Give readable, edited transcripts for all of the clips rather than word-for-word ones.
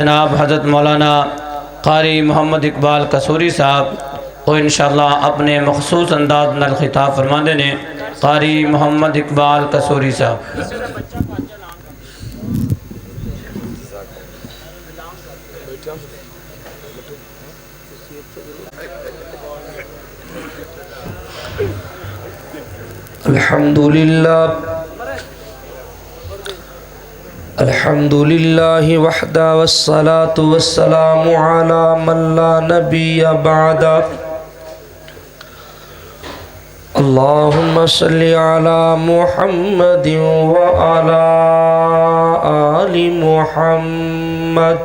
جناب حضرت مولانا قاری محمد اقبال قصوری صاحب وہ انشاءاللہ اپنے مخصوص انداز نال خطاب فرماندے نے۔ قاری محمد اقبال قصوری صاحب۔ الحمدللہ وحدہ والصلاة والسلام علی من لا نبی بعد۔ اللہم صلی علی محمد وعلی آل محمد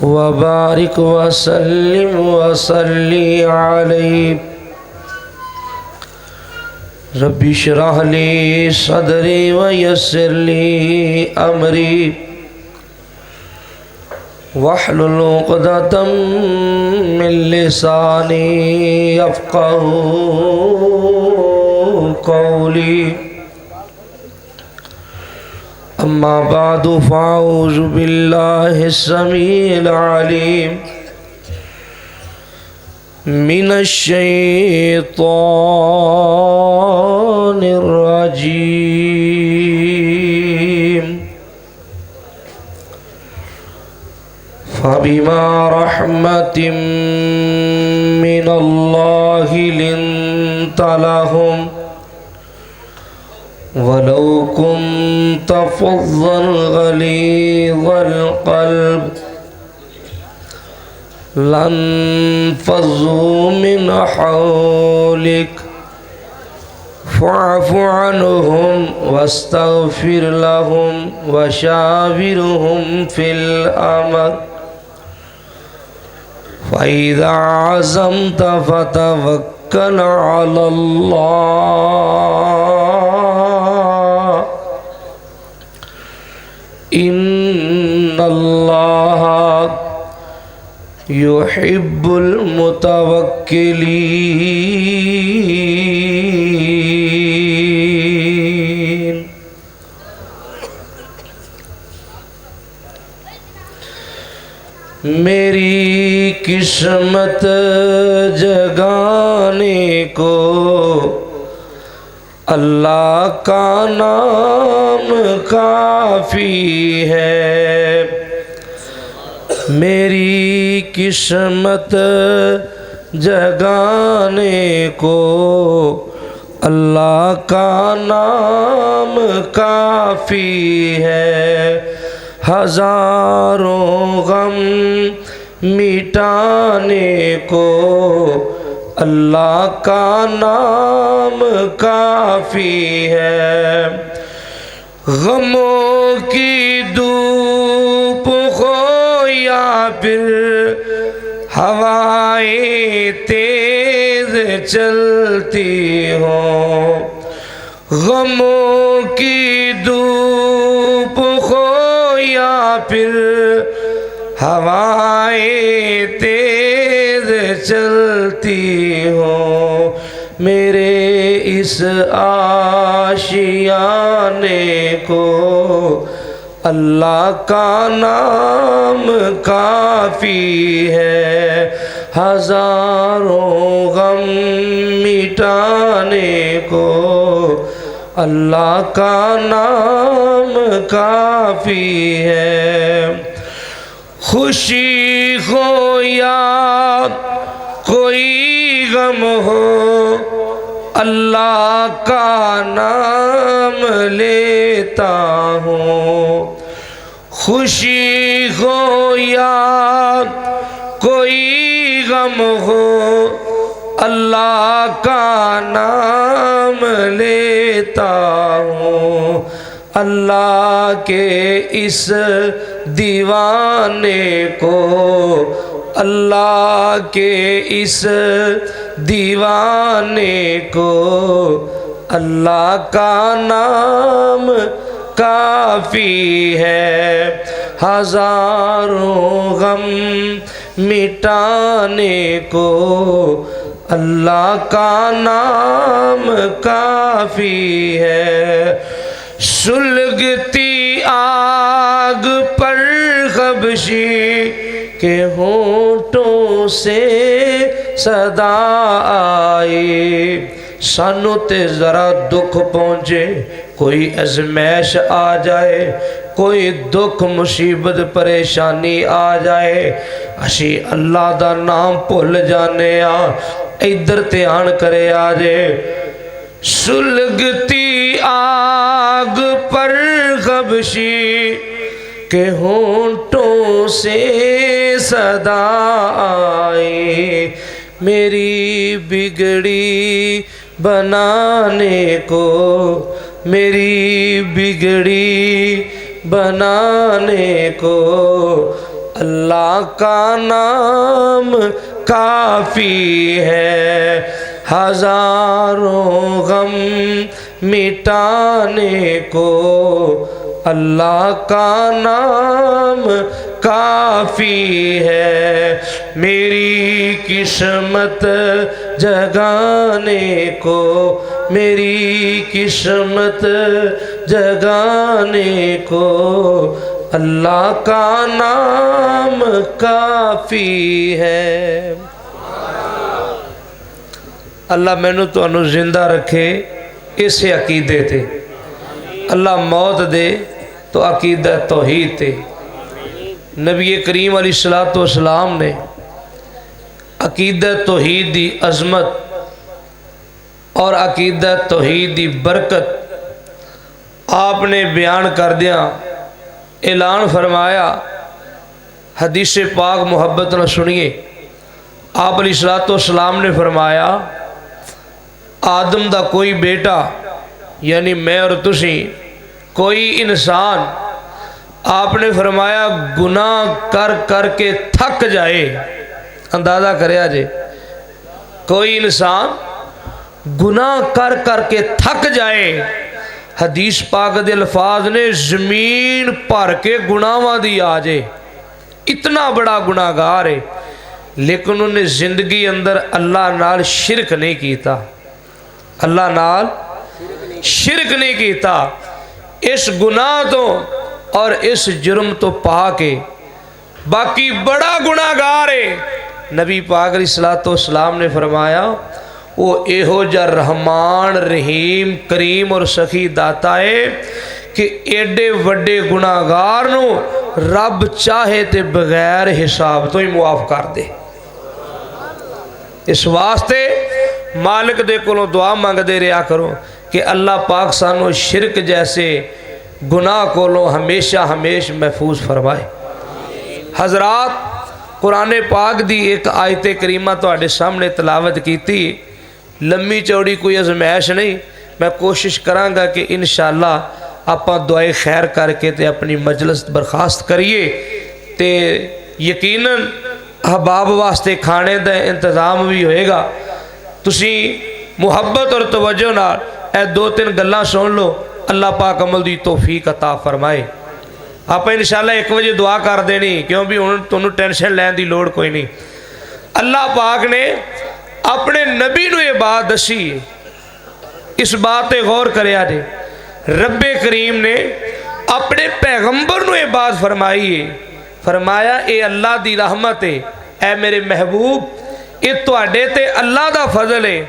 وبارک وسلم وصلی علیہ۔ رب اشرح لی صدری ویسر لی امری واحلل عقدۃ من لسانی یفقہوا قولی۔ اما بعد فاعوذ باللہ السمیع العلیم من الشیطان الرجیم۔ فبما رحمة من اللہ لنت لهم ولو كنت فظا غلیظ القلب لانفضوا من حولك فاعف عنهم واستغفر لهم وشاورهم في الأمر فإذا عزمت فتوكل على الله إن الله يحب المتوکلین۔ میری قسمت جگانے کو اللہ کا نام کافی ہے۔ میری قسمت جگانے کو اللہ کا نام کافی ہے۔ ہزاروں غم مٹانے کو اللہ کا نام کافی ہے۔ غموں کی دھوپ ہو یا پھر ہوائیں تیز چلتی ہوں، غموں کی دھوپ ہو یا پھر ہوائیں تیز چلتی ہوں، میرے اس آشیانے کو اللہ کا نام کافی ہے۔ ہزاروں غم مٹانے کو اللہ کا نام کافی ہے۔ خوشی ہو یا کوئی غم ہو اللہ کا نام لیتا ہوں۔ خوشی ہو یا کوئی غم ہو اللہ کا نام لیتا ہوں۔ اللہ کے اس دیوانے کو اللہ کے اس دیوانے کو اللہ کا نام کافی ہے۔ ہزاروں غم مٹانے کو اللہ کا نام کافی ہے۔ سلگتی آگ پر خبشی کے ہونٹوں سے صدا آئی، سانو تے ذرا دکھ پہنچے، کوئی ازمیش آ جائے، کوئی دکھ مصیبت پریشانی آ جائے، اسی اللہ دا نام بھول جانے ادھر دھیان کرے آجے۔ سلگتی آگ پر خبشی کے ہونٹوں سے صدا آئی، میری بگڑی بنانے کو، میری بگڑی بنانے کو اللہ کا نام کافی ہے، ہزاروں غم مٹانے کو اللہ کا نام کافی ہے، میری قسمت جگانے کو، میری قسمت جگانے کو اللہ کا نام کافی ہے۔ اللہ مینوں تانوں زندہ رکھے اسے عقیدے تے، اللہ موت دے تو عقیدہ توحید تے۔ نبی کریم علیہ السلام نے عقیدہ توحید دی عظمت اور عقیدہ توحید دی برکت آپ نے بیان کر دیا اعلان فرمایا۔ حدیث پاک محبت نہ سنیے، آپ علیہ السلام نے فرمایا آدم دا کوئی بیٹا یعنی میں اور تسی کوئی انسان آپ نے فرمایا گناہ کر کر کے تھک جائے، اندازہ کرے آجے کوئی انسان گناہ کر کر کے تھک جائے، حدیث پاک دے الفاظ نے زمین پر کے گناہاں دی آجے، اتنا بڑا گناہگار ہے، لیکن انہوں نے زندگی اندر اللہ نال شرک نہیں کیتا، اللہ نال شرک نہیں کیتا، اس گناہ تو اور اس جرم تو پا کے باقی بڑا گناہگار ہے۔ نبی پاک علیہ السلام نے فرمایا وہ ایہو جا رحمان رحیم کریم اور سخی داتا ہے کہ ایڈے وڈے گناہگار نو رب چاہے تے بغیر حساب تو ہی معاف کر دے۔ اس واسطے مالک دے کولوں دعا مانگ دے رہا کرو کہ اللہ پاک سانو شرک جیسے گناہ کولوں ہمیشہ ہمیشہ محفوظ فرمائے۔ حضرات قرآن پاک دی ایک آیت کریمہ تو آڑے سامنے تلاوت کی تھی، لمبی چوڑی کوئی ازمائش نہیں، میں کوشش کروں گا کہ انشاءاللہ آپاں دعائے خیر کر کے تے اپنی مجلس برخاست کریے تے یقیناً احباب واسطے کھانے دا انتظام بھی ہوئے گا۔ تسی محبت اور توجہ نال اے دو تین گلاں سن لو، اللہ پاک عمل دی توفیق عطا فرمائے۔ آپ انشاءاللہ 1 بجے دعا کر دینی کیوں بھی انہوں ٹینشن لین دی لوڑ کوئی نہیں۔ اللہ پاک نے اپنے نبی نو یہ بات دسی، اس بات غور کرے آجے، رب کریم نے اپنے پیغمبر نو یہ بات فرمائی ہے، فرمایا اے اللہ دی رحمت ہے، اے میرے محبوب یہ تواڈے تے اللہ دا فضل ہے،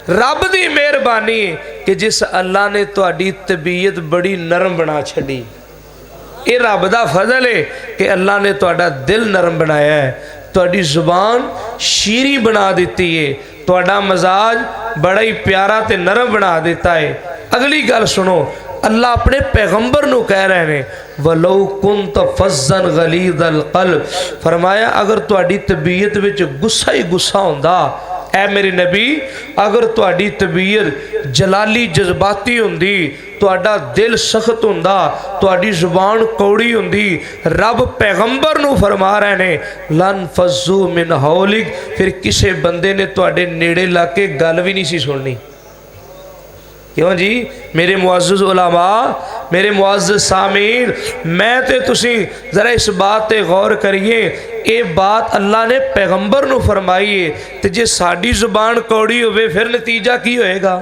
رب دی مہربانی ہے کہ جس اللہ نے تواڈی طبیعت بڑی نرم بنا چھڑی، یہ رب دا فضل ہے کہ اللہ نے تواڈا دل نرم بنایا ہے، تواڈی زبان شیریں بنا دیتی ہے، تواڈا مزاج بڑا ہی پیارا تے نرم بنا دیتا ہے۔ اگلی گل سنو، اللہ اپنے پیغمبر نو کہہ رہے ہیں وَلَوْ كُنْتَ فَزًّا غَلِيظَ الْقَلْبِ، فرمایا اگر تواڈی طبیعت وچ غصہ ہی غصہ ہوندا، اے میرے نبی اگر تواڈی طبیعت جلالی جذباتی ہوندی، تواڈا دل سخت ہوندا، تواڈی زبان کوڑی ہوندی، رب پیغمبر نو فرما رہے ہیں لَن فَزُّوا مِنْ حَوْلِكَ، پھر کسے بندے نے تواڈے نیڑے لا کے گل بھی نہیں سی سننی۔ کیوں جی میرے معزز علماء، میرے معزز سامعین، میں تے تسی ذرا اس بات تے غور کریے، اے بات اللہ نے پیغمبر نو فرمائی ہے، تے جے ساڈی زبان کوڑی ہوئے پھر نتیجہ کی ہوئے گا؟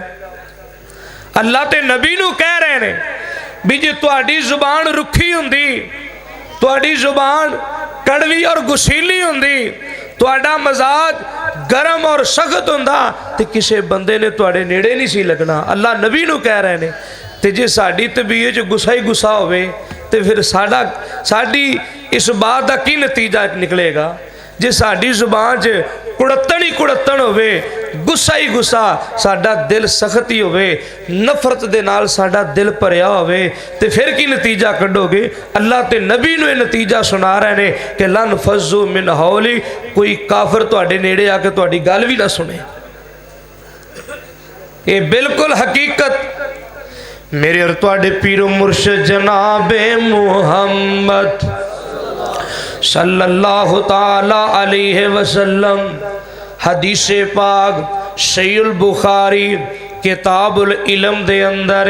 اللہ تے نبی نو کہہ رہے ہیں بھی جی تہاڈی زبان رکھی ہوندی، تہاڈی زبان کڑوی اور گسیلی ہوندی، تہاڈا مزاج گرم اور سخت ہوندا تے کسے بندے نے تہاڈے نیڑے نہیں سی لگنا۔ اللہ نبی نو کہہ رہے نے تے جے ساڈی طبیعت چ گسا ہی گسا ہوئے تے پھر ساڈی اس بات دا کی نتیجہ نکلے گا؟ جے ساڈی زبان چ کڑتن ہی کڑتن ہوئے، گسا ہی گسا، ساڈا دل سختی ہوئے، نفرت دے نال ساڈا دل بھریا ہوئے تے پھر کی نتیجہ کڈو گے؟ اللہ تے نبی نو یہ نتیجہ سنا رہے نے کہ لن فضوا من حولی، کوئی کافر تہاڈے نیڑے آ کے تہاڈی گل بھی نہ سنے۔ یہ بالکل حقیقت میرے اور تہاڈے پیر و مرشد جناب محمد صلی اللہ تعالی علیہ وسلم، حدیث پاک صحیح البخاری کتاب العلم دے اندر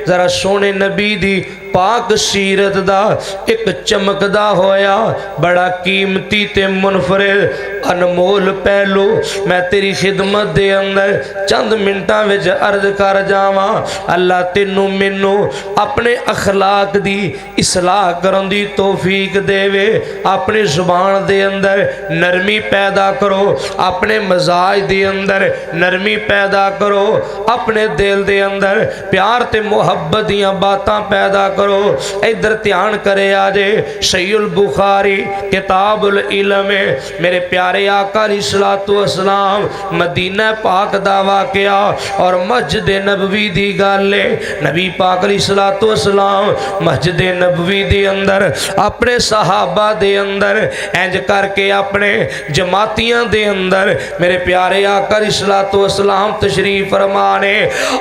ذرا سونے نبی دی پاک سیرت دا ایک چمکدا ہویا بڑا قیمتی تے منفرد انمول پہلو میں تیری خدمت دے اندر چند منٹاں وچ عرض کر جاواں۔ اللہ تینوں مینوں اپنے اخلاق دی اصلاح کرن دی توفیق دے وے، اپنی زبان دے اندر نرمی پیدا کرو، اپنے مزاج دے اندر نرمی پیدا کرو، اپنے دل دے اندر پیار تے محبت دیاں باتاں پیدا کرو۔ ادھر دھیان کرے آجے صحیح البخاری کتاب العلم، میرے پیارے آقا علیہ الصلوۃ والسلام مدینہ پاک دا واقعہ اور مسجد نبوی دی گل ہے۔ نبی پاک علیہ الصلوۃ والسلام مسجد نبوی دی اندر اپنے صحابہ دے اندر انج کر کے اپنے جماعتیاں دے اندر میرے پیارے آقا علیہ الصلوۃ والسلام تشریف فرمانے،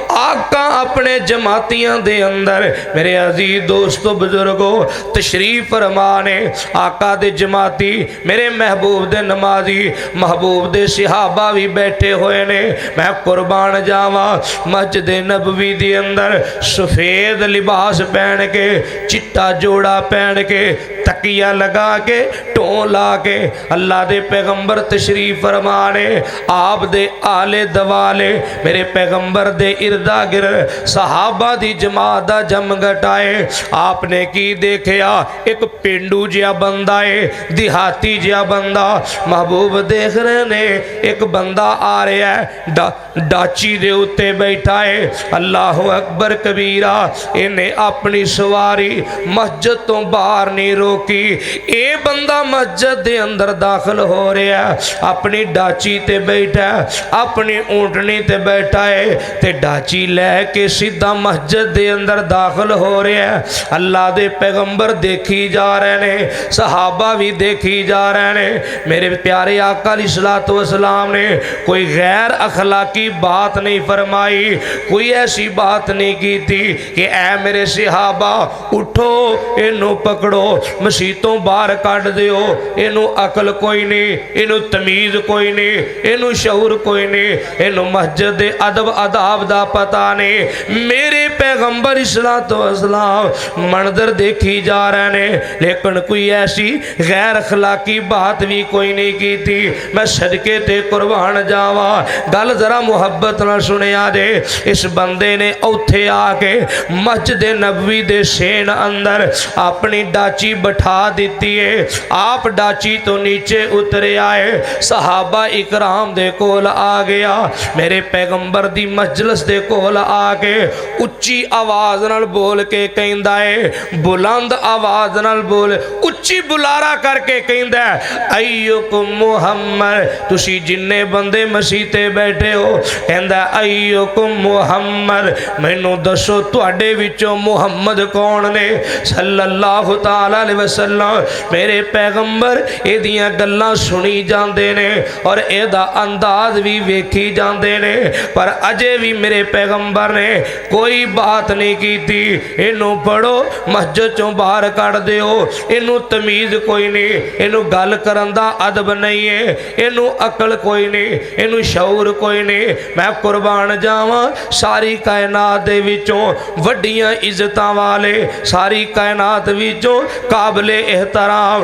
آقا اپنے جماعتیاں دے اندر میرے عزیز دوستو بزرگو تشریف فرمانے، آقا دے جماعتی میرے محبوب دے نمازی محبوب دے صحابہ بھی بیٹھے ہوئے نے۔ میں قربان جاواں مسجد نبوی دی اندر سفید لباس پہن کے، چٹا جوڑا پہن کے، تکیہ لگا کے، ٹون لا کے اللہ دے پیغمبر تشریف فرمانے، آپ دے آلے دوالے میرے پیغمبر دے اردا گرد صحابہ دی جماعت دا جم گٹائے۔ آپ نے کی دیکھیا ایک پینڈو جیا بندہ ہے، دیہاتی جیا بندہ، محبوب دیکھ رہے نے ایک بندہ آ رہا ہے ڈاچی دے اتے بیٹھا ہے، اللہ اکبر کبیرہ، انہیں اپنی سواری مسجد تو باہر نہیں روکی، اے بندہ مسجد دے اندر داخل ہو رہا ہے، اپنی ڈاچی تے بیٹھا ہے، اپنی اونٹنی تے بیٹھا ہے تے ڈاچی لے کے سیدھا مسجد دے اندر داخل ہو رہا ہے۔ اللہ دے پیغمبر دیکھی جا رہے نے، صحابہ بھی دیکھی جا رہے نے، میرے پیارے آقا علیہ الصلوۃ والسلام نے کوئی غیر اخلاقی بات نہیں فرمائی، کوئی ایسی بات نہیں کی تھی کہ اے میرے صحابہ اٹھو انہوں پکڑو مسیتوں باہر کاٹ دیو، انہوں عقل کوئی نہیں، انہوں تمیز کوئی نہیں، انہوں شعور کوئی نہیں، انہوں مسجد ادب اداب دا پتہ نہیں۔ میرے پیغمبر الصلوۃ والسلام منظر دیکھی جا رہے نے لیکن کوئی ایسی غیر اخلاقی بات بھی کوئی نہیں کی تھی۔ میں صدقے تے قربان جاواں، گل ذرا محبت نہ سنیا دے، اس بندے نے اوتھے آ کے مسجد نبوی دے سین اندر اپنی ڈاچی بٹھا دیتی ہے، آپ ڈاچی تو نیچے اترے آئے، صحابہ اکرام دے کول آ گیا، میرے پیغمبر دی مجلس دے کول آ کے اچھی آواز نال بول کے کہندا ہے، بلند آواز نال بول، اچھی بلارا کر کے کہندا ہے، ایوکم محمد، تسی جننے بندے مسیتے بیٹھے ہو، کہندا ہے ایوکم محمد، مینوں دسو تواڈے وچوں محمد کون نے؟ صلی اللہ تعالی علیہ وسلم، میرے پیغمبر اے دیاں گلاں سنی جاندے نے اور اے دا انداز بھی ویکھی جاندے نے، پر اجے بھی میرے پیغمبر نے کوئی بات نہیں کی تھی، انہوں پڑھو مسجد چوں باہر کر دیو، انہوں تمیز کوئی نہیں، انہوں گل کرندہ ادب نہیں ہے، انہوں عقل کوئی نہیں، انہوں شعور کوئی نہیں۔ میں قربان جاواں ساری کائنات دے وچوں وڈیاں عزتاں والے، ساری کائنات وچوں قابل احترام،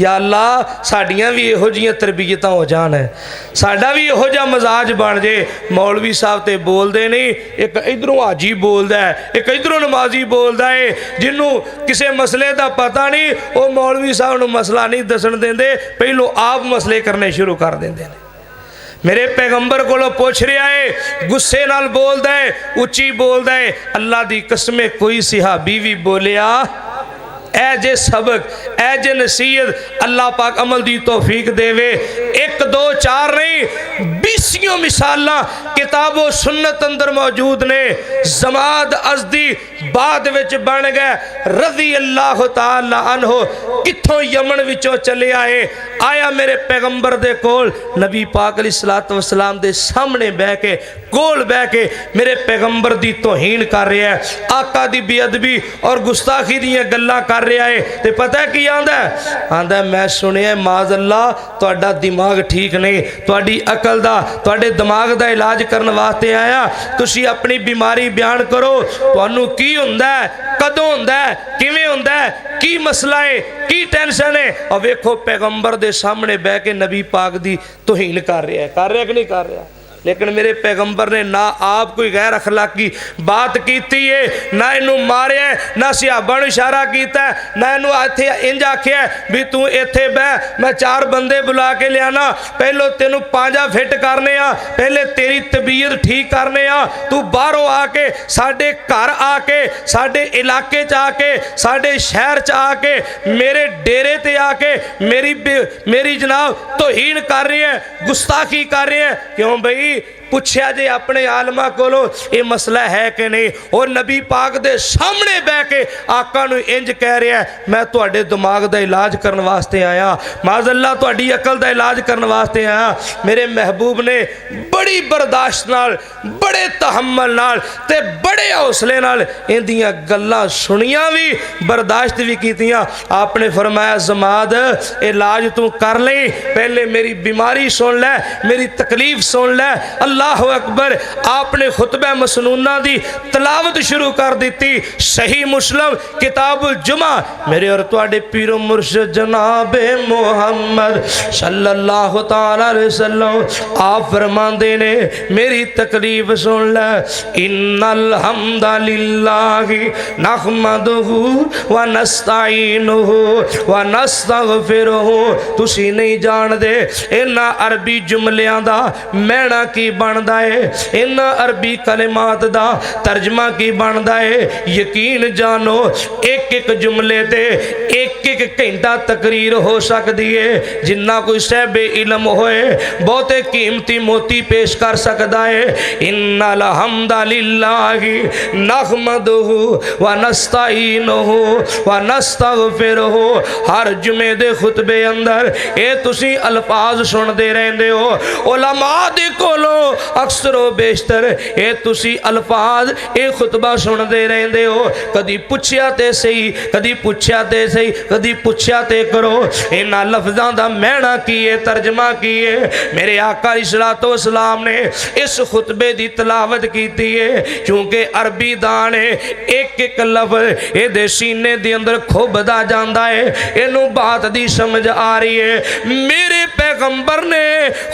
یا اللہ ساڑیاں بھی یہو جیاں تربیتاں ہو جان ہے، ساڑا بھی یہو جا مزاج بن جے۔ مولوی صاحب تے بول دے نہیں، ایک ادھروں حاجی بول دا ہے، ایک ادھروں نمازی بول دا ہے، جنہوں کسے مسئلے دا پتہ نہیں، وہ مولوی صاحب نو مسئلہ نہیں دسن دیں دے، پہلو آپ مسئلے کرنے شروع کر دیں دے۔ میرے پیغمبر کو لو پوچھ رہا ہے، گسے نال بول دے، اچھی بول دے، اللہ دی قسمیں کوئی صحابی بھی بولیا اے جے سبق، اے جے نصیحت، اللہ پاک عمل دی توفیق دے وے۔ ایک دو چار نہیں، بیسیوں مثالاں کتاب و سنت اندر موجود نے۔ زماد ازدی بعد وچ بن گئے رضی اللہ تعالی عنہ، کتھوں یمن وچوں چلے آئے، آیا میرے پیغمبر دے کول، نبی پاک علیہ السلام دے سامنے بہ کے، کول بہ کے میرے پیغمبر دی توہین کر رہا ہے، آقا دی بے ادبی اور گستاخی دیاں گلاں کر رہا ہے۔ تے پتہ کی آندا ہے؟ آندا ہے میں سنیا معاذ اللہ تہاڈا دماغ ٹھیک نہیں، تہاڈی عقل دا، تہاڈے دماغ دا علاج کرن واسطے آیا، تسی اپنی بیماری بیان کرو، تانوں کی ہوندا ہے، کدوں ہوندا ہے، کیویں ہوندا ہے، کی مسئلہ ہے، کی ٹینشن ہے؟ اور ویکھو پیغمبر دے سامنے بیٹھ کے نبی پاک دی توہین کر رہا ہے کہ نہیں کر رہا؟ لیکن میرے پیغمبر نے نہ آپ کوئی غیر اخلاقی بات کیتی ہے، نہ انہوں مارے ہے، نہ صحابہ نے اشارہ کیتا ہے، نہ انہوں ایتھے انج آکھیا ہے بھی تو ایتھے بہ، میں چار بندے بلا کے لے آنا، پہلو تینوں پانجا فٹ کرنے آ، پہلے تیری طبیعت ٹھیک کرنے آ، تو باہروں آ کے ساڈے گھر آ کے، ساڈے علاقے چ آ کے، ساڈے شہر چ آ کے، میرے ڈیرے تے آ کے میری جناب توہین کر رہے ہیں، گستاخی کر رہے ہیں۔ کیوں بھئی پوچھیا جے اپنے عالمہ کولو یہ مسئلہ ہے کہ نہیں؟ اور نبی پاک دے سامنے بہ کے آقا نو انج کہہ رہا ہے میں تواڈے دماغ دا علاج کرن واسطے آیا، معاذ اللہ تواڈی عقل دا علاج کرن واسطے آیا۔ میرے محبوب نے بڑی برداشت نال، بڑے تحمل نال تے بڑے حوصلے نال ان دیاں گلاں سنیاں بھی، برداشت بھی کیتیاں۔ آپ نے فرمایا زماد علاج تو کر لیں، پہلے میری بیماری سن لے، میری تکلیف سن لے۔ اللہ اکبر، آپ نے خطبہ مسنونہ دی تلاوت شروع کر دیتی۔ صحیح مسلم کتاب الجمعہ، میرے اور تواڈے پیر و مرشد جناب محمد صلی اللہ تعالی علیہ وسلم آپ فرماندے نے میری تکلیف سن لے، ان الحمد للہ نحمدہ ونستعینہ ونستغفرہ۔ تسی نہیں جان دے انہاں عربی جملیاں دا مینا کی بندا ہے، ان عربی کلمات دا ترجمہ کی بندا ہے۔ یقین جانو ایک ایک جملے تے ایک ایک گھنٹہ تقریر ہو سکتی ہے، جنہ کوئی صاحب علم ہوئے بہتے قیمتی موتی پیش کر سکتا ہے۔ ان الحمد للہ نحمدہ ونستعینہ ونستغفرہ۔ ہر جمعے دے خطبے اندر اے تسی الفاظ سن دے رہندے ہو، علماء دے کولوں اکثر و بیشتر اے تسی الفاظ اے خطبہ سن دے رہندے ہو۔ کدی پوچھیا تے صحیح، کدی پوچھیا تے صحیح، کدی پوچھیا تے کرو انہاں لفظاں دا معنی کی ہے، ترجمہ کی ہے۔ میرے آقا علیہ السلام نے اس خطبے دی تلاوت کیتی ہے، چونکہ عربی دان ہے، ایک ایک لفظ اے دے سینے دی اندر کھوبدا جاندا ہے، اینوں بات دی سمجھ آ رہی ہے۔ میرے پیغمبر نے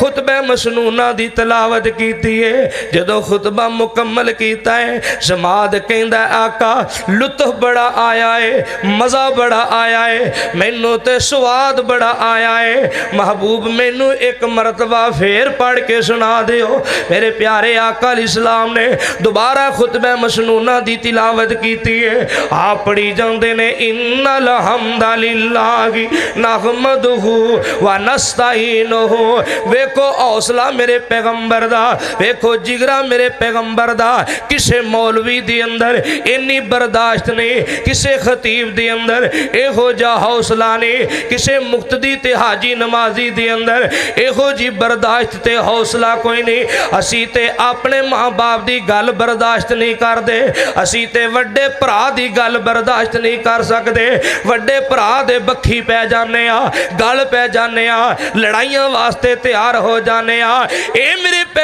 خطبہ مسنونہ دی تلاوت کیتی ہے، جدو خطبہ مکمل کیتا ہے زماد کہندا ہے آقا لطف بڑا آیا ہے، مزہ بڑا آیا ہے، مینوں تے سواد بڑا آیا ہے، محبوب مینوں ایک مرتبہ پھر پڑھ کے سنا دیو۔ میرے پیارے آقا علیہ السلام نے دوبارہ خطبہ مسنونہ دی تلاوت کیتی ہے۔ آپ پڑھی جاندے نے ان الحمد للہ نحمدہ ونستعینہ۔ ویکھو حوصلہ میرے پیغمبر دا، ویکھو جگرا میرے پیغمبر دا، کسے مولوی دی اندر انی برداشت نہیں، کسے خطیب دی اندر اے ہو جا حوصلہ نہیں، کسے مقتدی تے حاجی نمازی دی اندر اے ہو جی برداشت تے حوصلہ کوئی نہیں۔ اسی تے اپنے ماں باپ دی گل برداشت نہیں کر دے، اسی تے وڈے پرا دی گل برداشت نہیں کر سکدے، وڈے پرا دے بکھی پہ جانے آ، گل پہ جانے آ، لڑائیاں واسطے تیار ہو جانے آ۔ اے میرے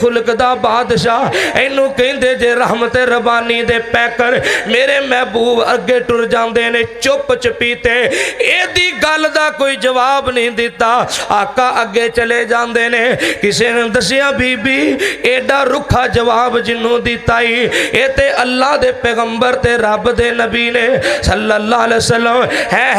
خلق دا بادشاہ، اینو کہندے جے رحمت ربانی دے پیکر۔ میرے محبوب اگے ٹر جاندے نے چپ چپیتے، اے دی گل دا کوئی جواب نہیں دیتا۔ آقا اگے چلے جاندے نے، کسے نے دسیا بی بی ایڈا رکھا جواب جنوں دیتا ہی، اے تے اللہ دے پیغمبر تے رب دے نبی نے صلی اللہ علیہ وسلم ہے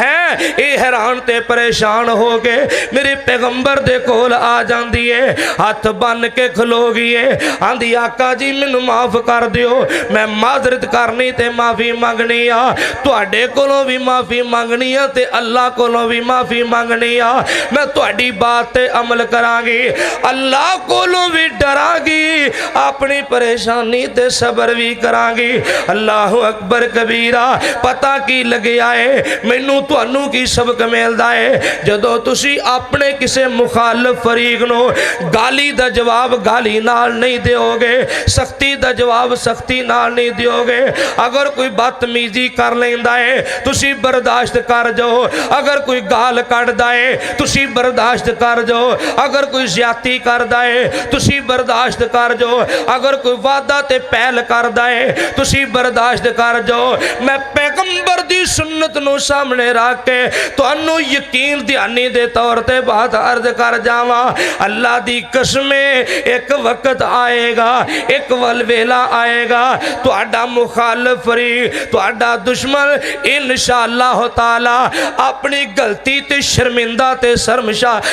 اے حیران تے پریشان ہو گئے۔ میرے پیغمبر دے کول آ جاندی ہے، ہاتھ بن کے کھلو گئی ہے، آندی آقا جی مینوں معاف کر دیو، میں معذرت کرنی تے معافی منگنی آ، تواڈے کولوں بھی معافی منگنی آ تے اللہ کولوں بھی معافی منگنی آ، میں تواڈی بات تے عمل کراں گی، اللہ کولوں بھی ڈراں گی، اپنی پریشانی تے صبر بھی کراں گی۔ اللہ اکبر کبیرہ۔ پتہ کی لگیا ہے مینوں تانوں کی سبق ملدا ہے، جدوں تسی اپنے کسے مخالف فریق نو گالی دا جواب گالی نال نہیں دیو گے، سختی دا جواب سختی نال نہیں دیو گے، اگر کوئی بدتمیزی کر لیندا ہے تسی برداشت کر جاؤ، اگر کوئی گال کڈدا ہے تسی برداشت کر جاؤ، اگر کوئی زیادتی کردا ہے تسی برداشت کر جاؤ، اگر کوئی وعدہ تے پہل کردا ہے تسی برداشت کر جاؤ۔ میں پیغمبر دی سنت نو سامنے رکھ کے تانوں یقین دہانی دے طور تے بات عرض کر جاواں، اللہ دی قسمیں ایک وقت آئے گا، ایک ویلا آئے گا، تہاڈا مخالف فریق، تہاڈا دشمن انشاءاللہ تعالی اپنی غلطی تے شرمندہ تے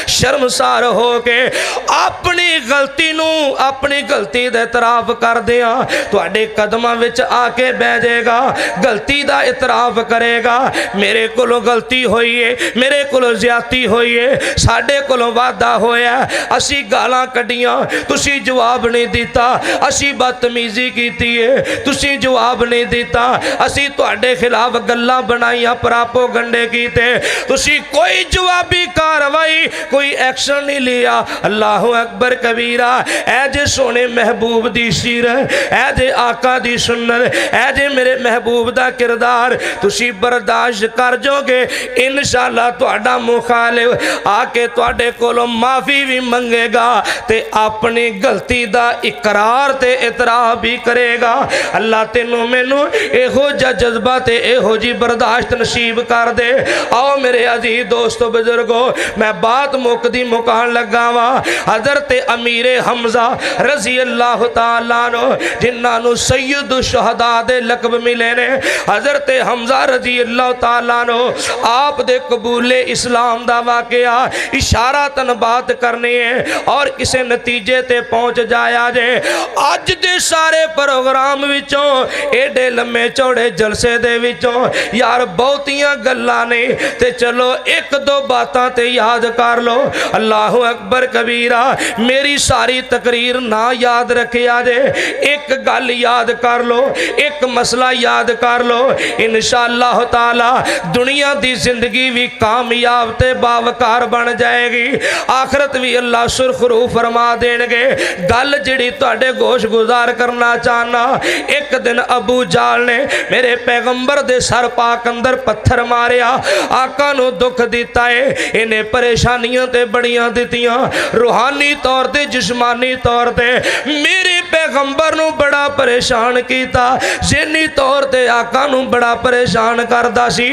شرمسار ہو کے اپنی غلطی نو اپنی غلطی دے اعتراف کر دیاں تہاڈے قدماں وچ آ کے بیٹھ جائے گا، غلطی دا اعتراف کرے گا، میرے کولوں غلطی ہوئی ہے، میرے کولوں زیادتی ہوئی ہے، ساڈے کولوں وعدہ ہویا ہے، اسی گالاں کڈیاں تسی جواب نہیں دیتا، اسی بدتمیزی کیتی ہے تسی جواب نہیں دیتا، اسی تہاڈے خلاف گلاں بنائیاں پراپو گنڈے کیتے، تسی کوئی جوابی کاروائی کوئی ایکشن نہیں لیا۔ اللہ اکبر کبیرہ۔ اے جے سونے محبوب دی سیرت، اے جے آقا دی سنت، اے جے میرے محبوب دا کردار تسی برداشت کر جو گے، انشاءاللہ تہاڈا مخالف آ کے تہاڈے کولوں معافی بھی منگے گا تے اپنی غلطی دا اقرار تے اعتراف بھی کرے گا۔ اللہ تینوں مینوں ایہو جا جذبہ تے ایہو جی برداشت نصیب کر دے۔ آؤ میرے عزیز دوستو بزرگو، میں بات مکدی مکان لگا وا۔ حضرت امیر حمزہ رضی اللہ تعالیٰ عنہ جنہاں نو سید الشہداء دے لقب ملے نے، حضرت حمزہ رضی اللہ تعالیٰ عنہ آپ دے قبول اسلام دا واقعہ اشاراتاً بات کرنی ہے اور کسے نتیجے تے پہنچ جایا جے۔ آج دے سارے پروگرام وچوں ایڈے لمے چوڑے جلسے دے وچوں یار بہتیاں گلاں نہیں تے چلو ایک دو باتاں تے یاد کر لو۔ اللہ اکبر کبیرہ۔ میری ساری تقریر نہ یاد رکھیا جے، ایک گل یاد کر لو، ایک مسئلہ یاد کر لو، انشاءاللہ تعالی دنیا دی زندگی بھی کامیاب تے باوقار بن جائے گی، آخرت بھی اللہ سرخرو فرما دین گے۔ گل جڑی تہاڈے گوش گزار کرنا چاہنا، ایک دن ابو جال نے میرے پیغمبر دے سر پاک اندر پتھر ماریا، آقا نو دکھ دیتا ہے، انہیں پریشانیاں تے بڑیاں دیتیاں، روحانی طور تے جسمانی طور تے میرے پیغمبر نو بڑا پریشان کیتا، ذہنی طور تے آقا نو بڑا پریشان کردا سی۔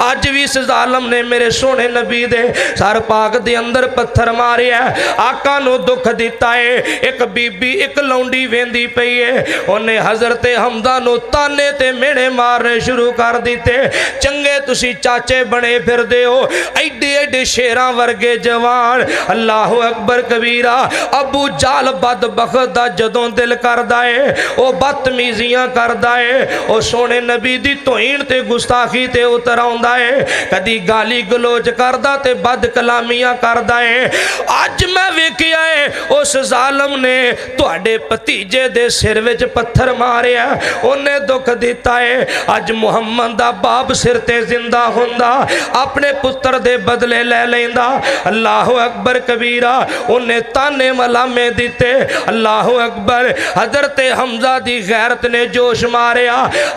اج بھی اس ظالم نے میرے سونے نبی دے سر پاک دے اندر پتھر ماریا، آقا نو دکھ دیتا ہے۔ ایک بی بی ایک لونڈی ویندی پئی ہے، انہیں حضرت حمزہ نو تانے تے مینے مارنے شروع کر دیتے، چنگے تسی چاچے بنے پھر دے ہو، ایڈے ایڈے شیراں ورگے جوان۔ اللہ اکبر کبیرہ۔ ابو جال بدبخت دا جدوں دل کردا ہے او بدتمیزیاں کردا ہے، او سونے نبی دی توہین تے گستاخی تے اتر آوندا ہے، کدی گالی گلوچ کردا تے بد کلامیاں کردا ہے۔ اج میں ویکھیا ہے اس ظالم نے تہاڈے بھتیجے دے سر وچ پتھر ماریا، انہیں دکھ دیتا ہے۔ اج محمد دا باپ سر تے زندہ ہوندا اپنے پتر دے بدلے لے لیندا۔ اللہ اکبر کبیرہ۔ انہیں تانے ملامے دیتے۔ اللہ اکبر۔ حضرت حمزہ دی غیرت نے جوش ماریا،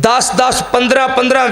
10-10, 15-15,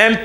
MP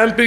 MP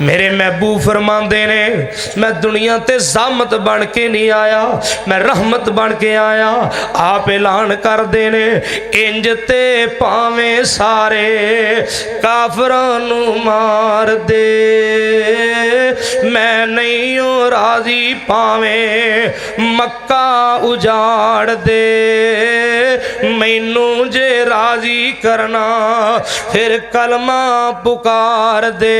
میرے محبوب فرماندے نے میں دنیا تے زحمت بن کے نہیں آیا، میں رحمت بن کے آیا۔ آپ اعلان کر دینے انج تے پاویں سارے کافران مار دے، میں نہیں ہوں راضی پاویں مکہ اجاڑ دے، مینوں جے راضی کرنا پھر کلمہ پکار دے۔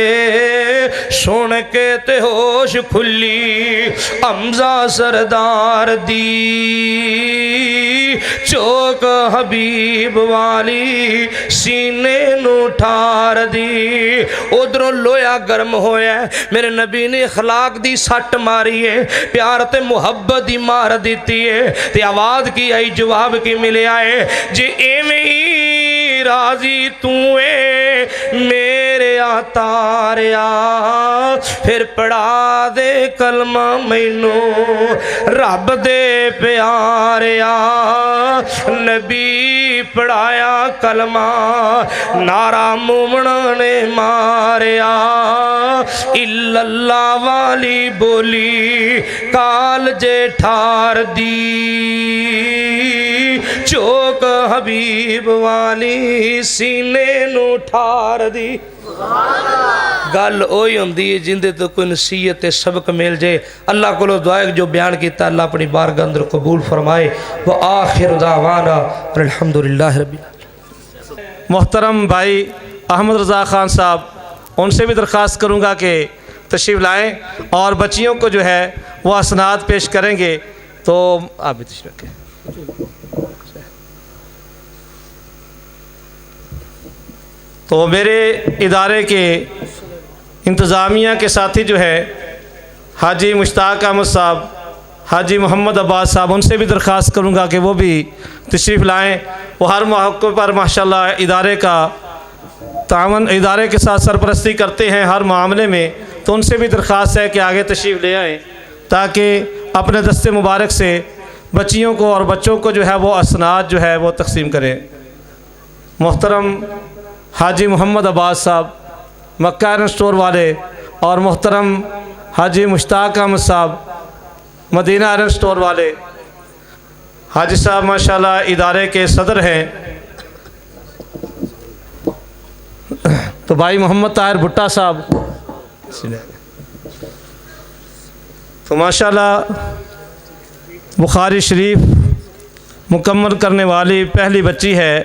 سن کے تے ہوش کھلی حمزہ سردار دی، چوک حبیب والی سینے نو ٹھار دی۔ ادھروں لویا گرم ہویا ہے، میرے نبی نے اخلاق دی سٹ ماری ہے، پیار تے محبت دی مار دیتی ہے، تے آواز کی آئی جواب کی ملے آئے، جے ایویں ہی راضی تو اے میرے آتاریا، پھر پڑھا دے کلمہ مینوں رب دے پیاریا۔ نبی پڑھایا کلمہ نعرہ مومنہ نے ماریا، الا اللہ والی بولی کال جے ٹھار دی، چوک حبیب والی سینے نو ٹھار دی۔ گل اوہی ہوندی ہے جندے تو کوئی نصیحت سبق مل جائے۔ اللہ کو دعا ہے جو بیان کیتا اللہ اپنی بارگاہ اندر قبول فرمائے۔ وآخر دعوانا الحمدللہ رب العالمین۔ محترم بھائی احمد رضا خان صاحب، ان سے بھی درخواست کروں گا کہ تشریف لائیں اور بچیوں کو جو ہے وہ اسناد پیش کریں گے، تو آپ بھی تشریف رکھیں۔ تو میرے ادارے کے انتظامیہ کے ساتھی جو ہے حاجی مشتاق احمد صاحب، حاجی محمد عباس صاحب، ان سے بھی درخواست کروں گا کہ وہ بھی تشریف لائیں۔ وہ ہر موقع پر ماشاءاللہ ادارے کا تعاون، ادارے کے ساتھ سرپرستی کرتے ہیں ہر معاملے میں، تو ان سے بھی درخواست ہے کہ آگے تشریف لے آئیں تاکہ اپنے دست مبارک سے بچیوں کو اور بچوں کو جو ہے وہ اسناد جو ہے وہ تقسیم کریں۔ محترم حاجی محمد عباس صاحب مکہ آئرن سٹور والے، اور محترم حاجی مشتاق احمد صاحب مدینہ آئرن سٹور والے، حاجی صاحب ماشاءاللہ ادارے کے صدر ہیں۔ تو بھائی محمد طاہر بھٹا صاحب، تو ماشاءاللہ بخاری شریف مکمل کرنے والی پہلی بچی ہے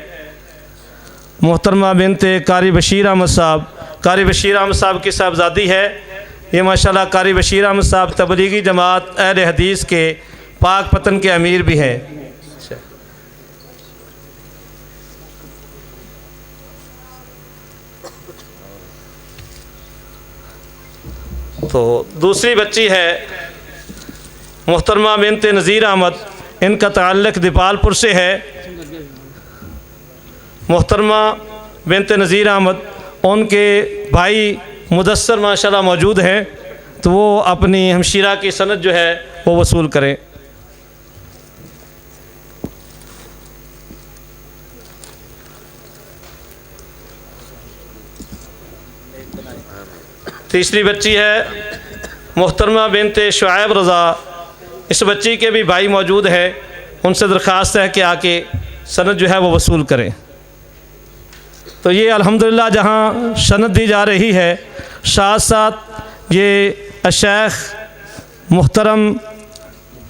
محترمہ بنت قاری بشیر احمد صاحب۔ قاری بشیر احمد صاحب کی صاحبزادی ہے یہ ماشاءاللہ۔ قاری بشیر احمد صاحب تبلیغی جماعت اہل حدیث کے پاک پتن کے امیر بھی ہیں۔ تو دوسری بچی ہے محترمہ بنت نذیر احمد، ان کا تعلق دیپال پور سے ہے۔ محترمہ بنت نذیر احمد، ان کے بھائی مدثر ماشاءاللہ موجود ہیں، تو وہ اپنی ہمشیرہ کی سند جو ہے وہ وصول کریں۔ تیسری بچی ہے محترمہ بنت شعیب رضا، اس بچی کے بھی بھائی موجود ہے، ان سے درخواست ہے کہ آ کے سند جو ہے وہ وصول کریں۔ تو یہ الحمدللہ جہاں سند دی جا رہی ہے، ساتھ ساتھ یہ الشیخ محترم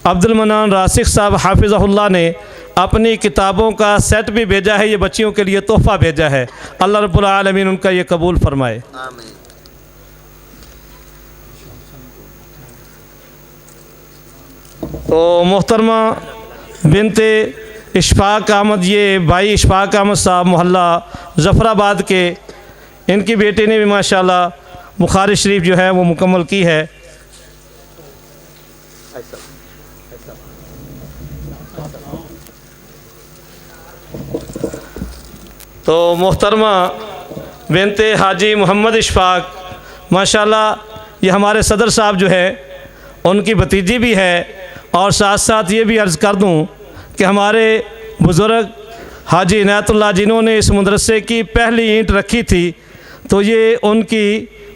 عبد المنان راسخ صاحب حافظہ اللہ نے اپنی کتابوں کا سیٹ بھی بھیجا ہے، یہ بچیوں کے لیے تحفہ بھیجا ہے۔ اللہ رب العالمین ان کا یہ قبول فرمائے۔ آمین۔ تو محترمہ بنت اشفاق احمد، یہ بھائی اشفاق احمد صاحب محلہ ظفر آباد کے، ان کی بیٹی نے بھی ماشاءاللہ بخاری شریف جو ہے وہ مکمل کی ہے۔ تو محترمہ بنت حاجی محمد اشفاق ماشاءاللہ یہ ہمارے صدر صاحب جو ہے ان کی بھتیجی بھی ہے، اور ساتھ ساتھ یہ بھی عرض کر دوں کہ ہمارے بزرگ حاجی عنایت اللہ جنہوں نے اس مدرسے کی پہلی اینٹ رکھی تھی، تو یہ ان کی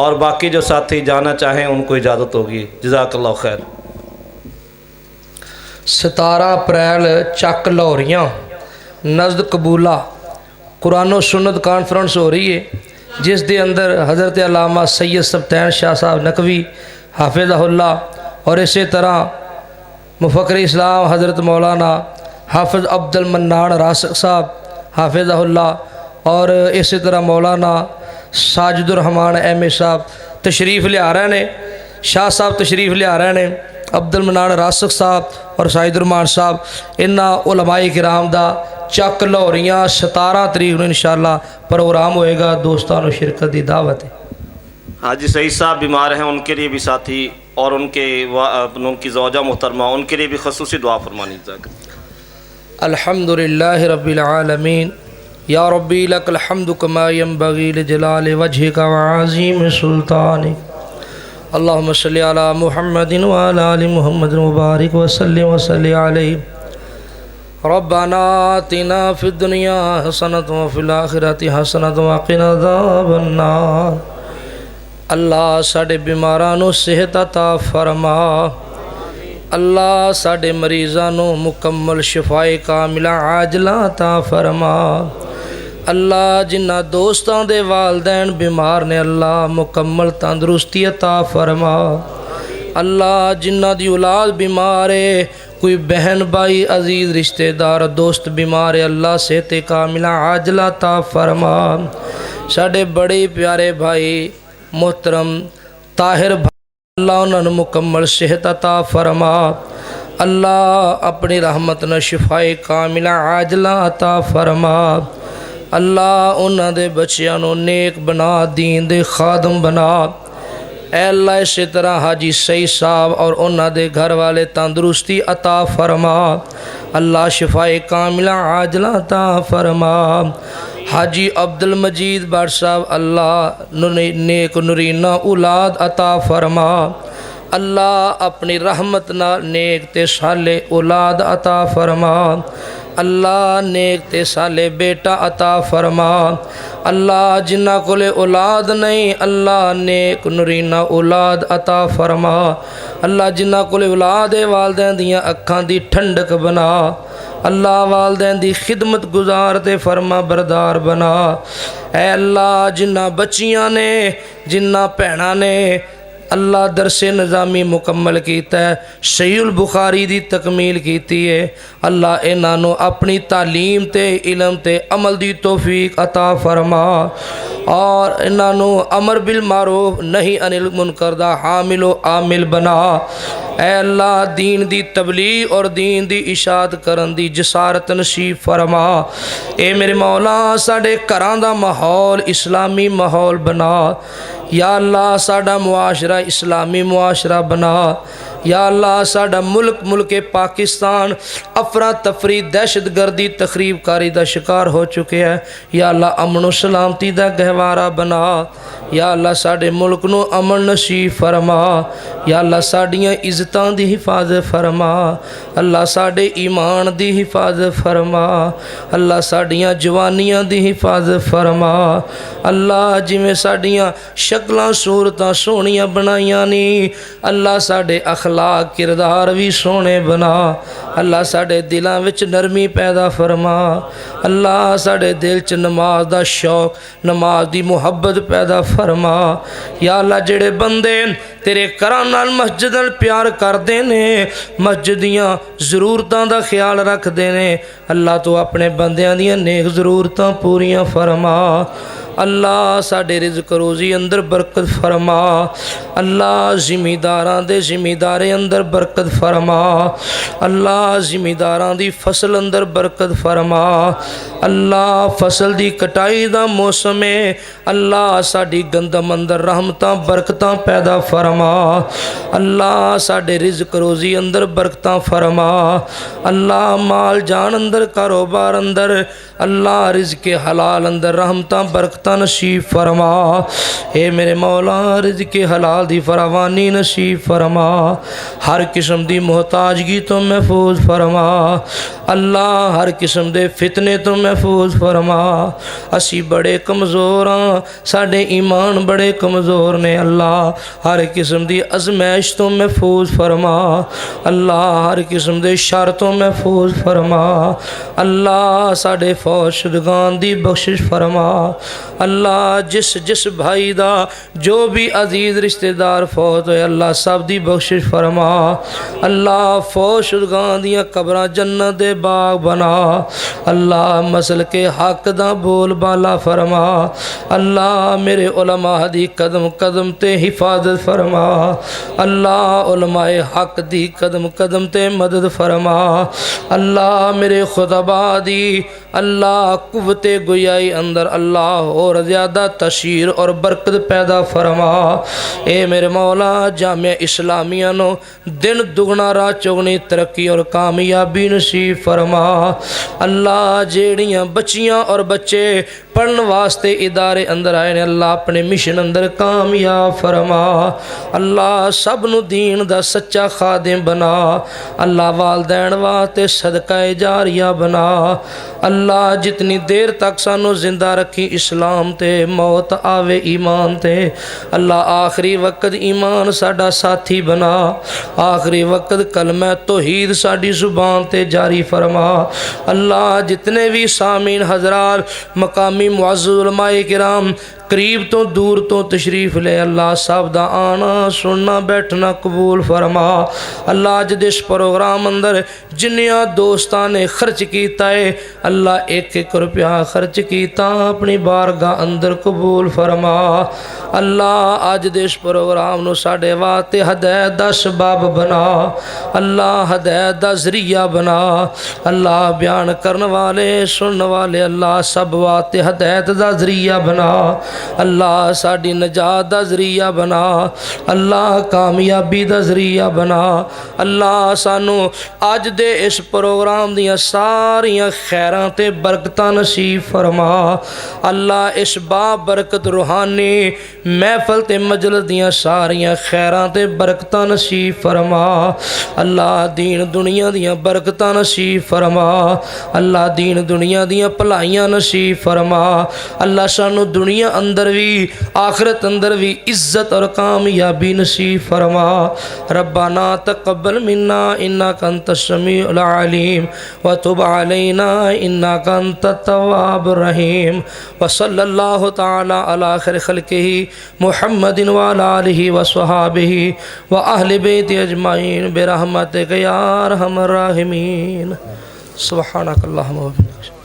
اور باقی جو ساتھی جانا چاہیں ان کو اجازت ہوگی. جزاک اللہ خیر. 17 اپریل چک لاہوریاں نزد قبولہ قرآن و سنت کانفرنس ہو رہی ہے، جس دے اندر حضرت علامہ سید سبطین شاہ صاحب نقوی حافظہ اللہ اور اسی طرح مفکر اسلام حضرت مولانا حافظ عبد المنان راسخ صاحب حافظہ اللہ اور اسی طرح مولانا ساجد الرحمان ایم اے صاحب تشریف لیا رہے نے، شاہ صاحب تشریف لیا رہے ہیں، عبد المنان راسخ صاحب اور ساجد الرحمان صاحب. انہاں علماء کرام دا چک لاہوریاں 17 تاریخ کو انشاءاللہ پروگرام ہوئے گا. دوستانو شرکت دی دعوت ہے. حاجی سعید صاحب بیمار ہیں، ان کے لیے بھی ساتھی اور ان کی زوجہ محترمہ ان کے لیے بھی خصوصی دعا فرمانی چاہیے. الحمدللہ رب العالمین. یا ربی لک الحمد کما ینبغی لجلال وجہک وعظیم سلطانک. اللہم صلی علی محمد وعلی آل محمد مبارک وسلم وصلی علیہ. ربنا آتنا فی الدنیا حسنۃ وفی الآخرۃ حسنۃ وقنا عذاب النار. اللہ ساڈے بیمارانو صحت عطا فرما. اللہ ساڈے مریضانو مکمل شفائے کاملہ عاجلہ عطا فرما. اللہ جنہ دوستاں دے والدین بیمار نے اللہ مکمل تندرستی عطا فرما. اللہ جنہ دی اولاد بیمار ہے، کوئی بہن بھائی عزیز رشتہ دار دوست بیمار ہے، اللہ صحت کاملہ عاجلہ عطا فرما. ساڈے بڑے پیارے بھائی محترم طاہر بھائی اللہ انہوں نے مکمل صحت عطا فرما. اللہ اپنی رحمت نہ شفائے کاملہ عاجلہ عطا فرما. اللہ انہوں دے بچیاں نو نیک بنا، دین دے خادم بنا. اے اللہ اسی طرح حاجی سعید صاحب اور انہوں دے گھر والے تندرستی عطا فرما. اللہ شفائے کاملہ عاجلہ عطا فرما. حاجی عبد المجید بٹ صاحب اللہ نیک نورینہ اولاد عطا فرما. اللہ اپنی رحمت نہ نیک تے صالح اولاد عطا فرما. اللہ نیک تے صالح بیٹا عطا فرما. اللہ جنہ کولے اولاد نہیں اللہ نیک نورینہ اولاد عطا فرما. اللہ جنہ کولے اولاد والدین دیاں اکھاں دی ٹھنڈک بنا. اللہ والدین دی خدمت گزار تے فرما بردار بنا. اے اللہ جنہ بچیاں نے جنہ بھیناں نے اللہ درس نظامی مکمل کیتا ہے، صحیح البخاری دی تکمیل کیتی ہے، اللہ انہاں اپنی تعلیم تے علم تے عمل دی توفیق عطا فرما. اور انہاں امر بالمعروف نہی عن المنکر دا حامل و عامل بنا. اے اللہ دین دی تبلیغ اور دین دی اشاعت کرن دی جسارت نصیب فرما. اے میرے مولا ساڈے گھراں دا ماحول اسلامی ماحول بنا. یا اللہ ساڈا معاشرہ اسلامی معاشرہ بنا. یا اللہ ساڈا ملک پاکستان افراتفری دہشت گردی تخریب کاری دا شکار ہو چکے ہیں. یا اللہ امن و سلامتی دا گہوارہ بنا. یا اللہ ساڈے ملک نو امن نصیب فرما. یا اللہ ساڈیاں عزتاں دی حفاظت فرما. اللہ ساڈے ایمان دی حفاظت فرما. اللہ ساڈیاں جوانیاں دی حفاظت فرما. اللہ جویں ساڈیاں شکلاں صورتاں سونیاں بنائیاں نی اللہ ساڈے اخلاق کردار بھی سونے بنا. اللہ ساڈے دلاں وچ نرمی پیدا فرما. اللہ ساڈے دل چ نماز دا شوق نماز دی محبت پیدا فرما. یا اللہ جڑے بندے تیرے گھراں نال مسجد نال پیار کردے نے مسجدیاں ضرورتاں دا خیال رکھ دے نے اللہ تو اپنے بندیاں دیاں نیک ضرورتاں پوریاں فرما. اللہ ساڈے رزق روزی اندر برکت فرما. اللہ زمینداراں دے زمیندارے اندر برکت فرما. اللہ زمینداراں دی فصل اندر برکت فرما. اللہ فصل دی کٹائی دا موسم ہے اللہ ساڈی گندم اندر رحمتاں برکتاں پیدا فرما. اللہ ساڈے رزق روزی اندر برکتاں فرما. اللہ مال جان اندر کاروبار اندر اللہ رزق حلال اندر رحمتاں برکتاں برکتاں نصیب فرما اے میرے مولا رزق حلال دی فراوانی نصیب فرما ہر قسم دی محتاجگی تو محفوظ فرما اللہ ہر قسم دے فتنے تو محفوظ فرما اسی بڑے کمزور ہاں ساڈے ایمان بڑے کمزور نے اللہ ہر قسم دی ازمائش تو محفوظ فرما اللہ ہر قسم دے شر تو محفوظ فرما اللہ ساڈے فوت شدگان دی بخشش فرما اللہ جس بھائی دا جو بھی عزیز رشتہ دار فوت ہوئے اللہ سب دی بخشش فرما اللہ فوت شدگان دیاں قبراں جنت دے باغ بنا اللہ مسل کے حق دا بول بالا فرما اللہ میرے علماء دی قدم قدم تے حفاظت فرما اللہ علماء حق دی قدم قدم تے مدد فرما اللہ میرے خطبہ دی اللہ قوت گویائی اندر اللہ اور زیادہ تشہیر اور برکت پیدا فرما اے میرے مولا جامعہ اسلامیہ نو دن دگنا رات چگنی ترقی اور کامیابی نصیب فرما اللہ جیڑیاں بچیاں اور بچے پڑھن واسطے ادارے اندر آئے نے اللہ اپنے مشن اندر کامیاب فرما اللہ سب نو دین دا سچا خادم بنا اللہ والدین واسطے صدقہ جاریہ بنا اللہ جتنی دیر تک سانو زندہ رکھی اسلام تے موت آوے ایمان تے اللہ آخری وقت ایمان ساڈا ساتھی بنا آخری وقت کلمہ توحید ساڈی زبان تے جاری فرما اللہ جتنے بھی سامعین حضرات مقامی معزز علماء کرام قریب تو دور تو تشریف لے اللہ سب دا آنا سننا بیٹھنا قبول فرما اللہ اج دے اس پروگرام اندر جنیاں دوستاں نے خرچ کیتا ہے اللہ ایک ایک روپیہ خرچ کیتا اپنی بارگاہ اندر قبول فرما اللہ اج دے اس پروگرام نو ساڈے واسطے ہدایت دا سبب بنا اللہ ہدایت دا ذریعہ بنا اللہ بیان کرن والے سنن والے اللہ سب واسطے ہدایت دا ذریعہ بنا اللہ ساڈی نجات دا ذریعہ بنا اللہ کامیابی دا ذریعہ بنا اللہ سانو اج دے اس پروگرام دیاں ساریاں خیراں تے برکتاں نصیب فرما اللہ اس با برکت روحانی محفل تے مجلس دیاں ساریاں خیراں تے برکتاں نصیب فرما اللہ دین دنیا دیاں برکتاں نصیب فرما اللہ دین دنیا دیاں بھلائیاں نصیب فرما اللہ سانو دنیا اندر بھی آخرت اندر بھی عزت اور کامیابی نصیب فرما ربنا تقبل منا انک انت السمیع العلیم وتب علینا انک انت التواب الرحیم وصلی اللہ تعالی علی خیر خلقہ محمد وعلی آلہ وصحابہ واہل بیت اجمعین برحمتک یا ارحم الراحمین سبحانک اللہم و بحمدک